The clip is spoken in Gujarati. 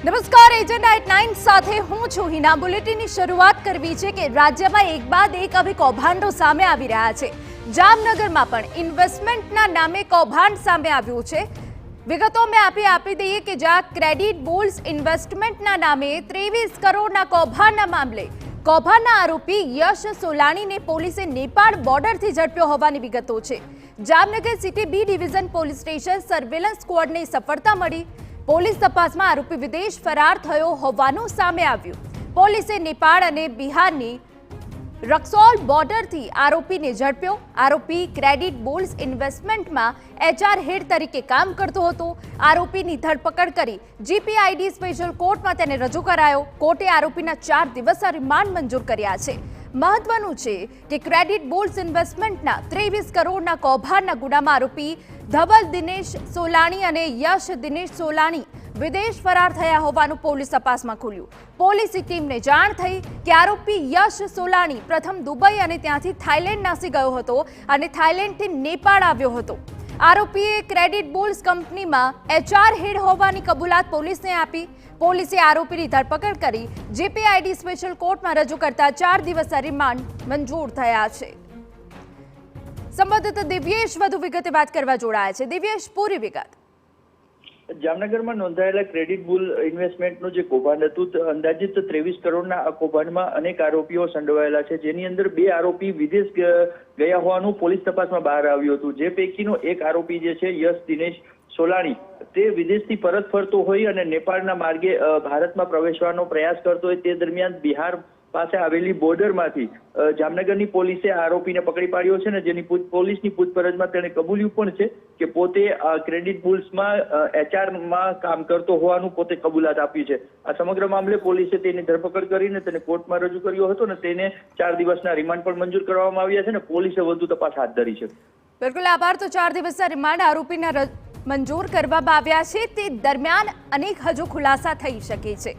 નમસ્કાર, એજન્ડા એટ 9 સાથે હું છું હિના। બુલેટિનની શરૂઆત કરવી છે કે રાજ્યમાં એક બાદ એક હવે કૌભાંડો સામે આવી રહ્યા છે। જામનગરમાં પણ ઇન્વેસ્ટમેન્ટના નામે કૌભાંડ સામે આવ્યું છે। વિગતો મેં આપી દઈએ કે જ્યાં ક્રેડિટ બુલ્સ ઇન્વેસ્ટમેન્ટના નામે 23 કરોડના કૌભાંડના મામલે કૌભાંડના આરોપી યશ સોલાણીને પોલીસે નેપાળ બોર્ડરથી ઝડપ્યો હોવાની વિગતો છે। Jamnagar city B division police station surveillance સ્ક્વોડને સફળતા મળી। પોલીસ તપાસમાં આરોપી વિદેશ ફરાર થયો હોવાનું સામે આવ્યું। પોલીસે નેપાળ અને બિહારની રક્સોલ બોર્ડરથી આરોપીને ઝડપ્યો। આરોપી ક્રેડિટ બુલ્સ ઇન્વેસ્ટમેન્ટમાં HR હેડ તરીકે કામ કરતો હતો। આરોપીની ધરપકડ કરી GPID સ્પેશિયલ કોર્ટમાં તેને રજૂ કરાયો। કોર્ટે આરોપીના 4 દિવસના રિમાન્ડ મંજૂર કર્યા છે। મહત્વનું છે કે ક્રેડિટ બુલ્સ ઇન્વેસ્ટમેન્ટના 23 કરોડના કૌભાંડના ગુનામાં આરોપી ધવલ દિનેશ સોલાણી અને યશ દિનેશ સોલાણી વિદેશ ફરાર થયા હોવાનું પોલીસ તપાસમાં ખુલ્યું। પોલીસની ટીમને જાણ થઈ કે આરોપી યશ સોલાણી પ્રથમ દુબઈ અને ત્યાંથી થાઇલેન્ડ નાસી ગયો હતો અને થાઇલેન્ડથી નેપાળ આવ્યો હતો। આરોપીએ ક્રેડિટ બુલ્સ કંપનીમાં HR હેડ હોવાની કબૂલાત પોલીસને આપી। પોલીસે આરોપીની ધરપકડ કરી GPID સ્પેશિયલ કોર્ટમાં રજૂ કરતા 4 દિવસના રિમાન્ડ મંજૂર થયા છે। સંબંધિત દિવ્યેશ વધુ વિગતે વાત કરવા જોડાયા છે। દિવ્યેશ, પૂરી વિગત। જામનગરમાં નોંધાયેલા ક્રેડિટ બુલ ઇન્વેસ્ટમેન્ટનું જે કૌભાંડ હતું, અંદાજિત 23 કરોડના આ કૌભાંડમાં અનેક આરોપીઓ સંડોવાયેલા છે, જેની અંદર 2 આરોપી વિદેશ ગયા હોવાનું પોલીસ તપાસમાં બહાર આવ્યું હતું। જે પૈકીનો એક આરોપી જે છે યશ દિનેશ સોલાણી, તે વિદેશથી પરત ફરતો હોય અને નેપાળના માર્ગે ભારતમાં પ્રવેશવાનો પ્રયાસ કરતો હોય તે દરમિયાન બિહાર પાસે આવેલી બોર્ડરમાંથી જામનગરની પોલીસે આરોપીને પકડી પાડ્યો છે ને જેની પોલીસની પૂછપરછમાં તેણે કબૂલ્યું પણ છે કે પોતે ક્રેડિટ બુલ્સમાં HR કામ કરતો હોવાનું પોતે કબૂલાત આપી છે। આ સમગ્ર મામલે પોલીસે તેની ધરપકડ કરીને તેને કોર્ટમાં રજૂ કર્યો હતો ને તેને 4 દિવસના રિમાન્ડ પણ મંજૂર કરવામાં આવ્યા છે ને પોલીસે વધુ તપાસ હાથ ધરી છે। બિલકુલ આભાર। તો 4 દિવસના રિમાન્ડ આરોપીના મંજૂર કરવામાં આવ્યા છે। તે દરમિયાન અનેક હજુ ખુલાસા થઈ શકે છે।